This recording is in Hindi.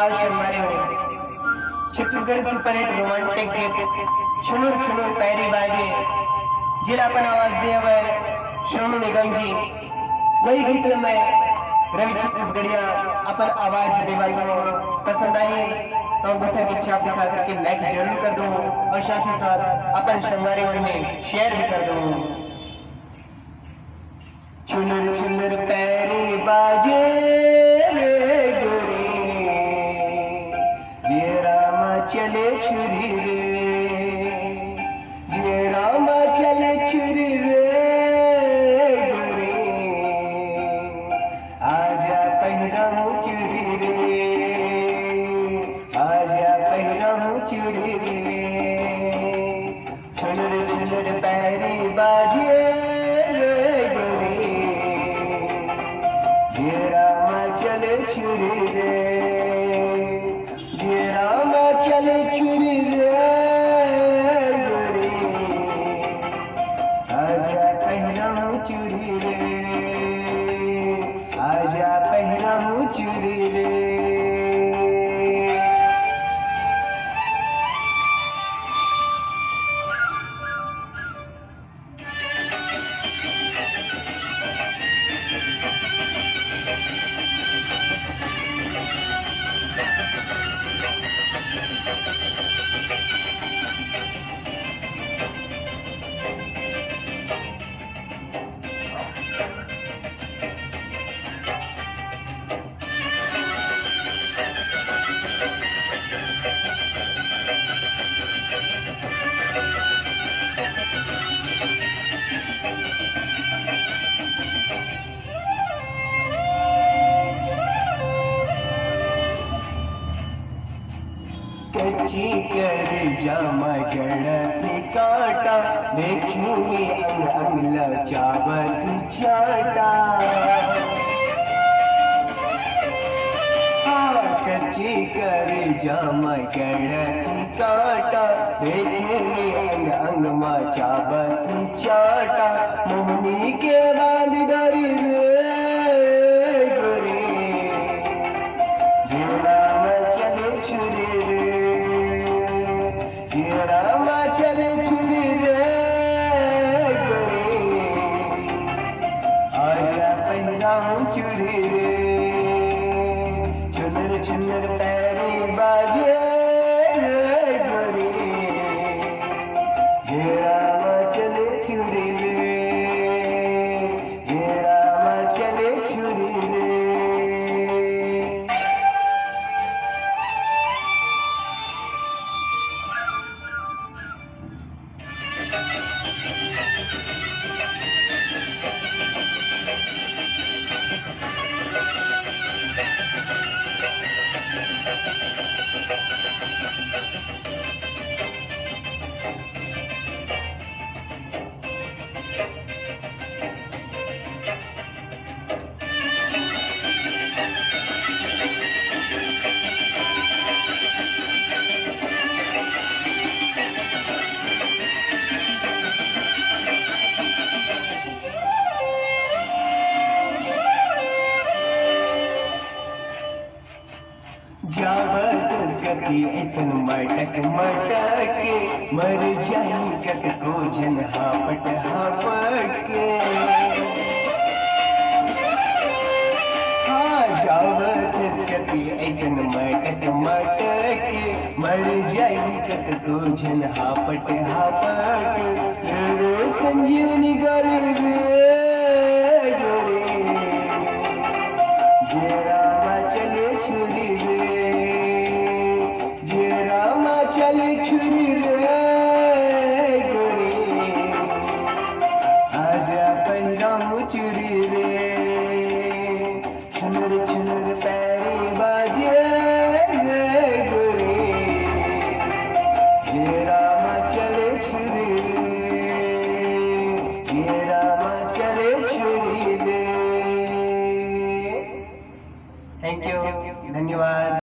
हमारे छत्तीसगढ़ सुपर हिट रोमांटिक गीत छुनुर छुनुर पैरी बाजे जिला अपन आवाज दिया हुआ सोनू निगम जी। वही गीत में रवि छत्तीसगढ़िया अपन आवाज देवा पसंद आई तो अंगूठा की छाप दिखा करके लाइक जरूर कर दो और साथ ही साथ अपन शंगारी में शेयर भी कर दो। छुनुर छुनुर पैरी बाजे गोरी जे रामा चले छुरी रे, जे रामा चले छुरी रे गोरी आजा पहिराऊं चुरी रे, आजा पहिराऊं चुरी रे। छुनुर छुनुर पैरी बाजे जे रामा चले छुरी रे, जे रामा चले छुरी रे गोरी आजा पहिराऊं चुरी रे, आजा पहिराऊं चुरी रे। कच्ची कर जामा गढ़त काटा देखेंगे अंग अंगला चावत चाटा। कच्ची कर जामा गढ़त काटा देखेंगे अंग अंग मा चावत चाटा। मोहनी के बांध डरी रे गोरी जे रामा चले छुरी रे, जे रामा चले छुरी रे गोरी आजा पहिराऊं चुरी रे। छुनर छुनर पैरी बाजे गोरी जे रामा चले छुरी रे, जे रामा चले छुरी रे। जावत गति ऐसन मटक मटके मर जाई कत को जन हापट हापटके। जावत गति ऐसन मटक मटके मर जाई कत को जन हापट हापटके। संजीवनी गल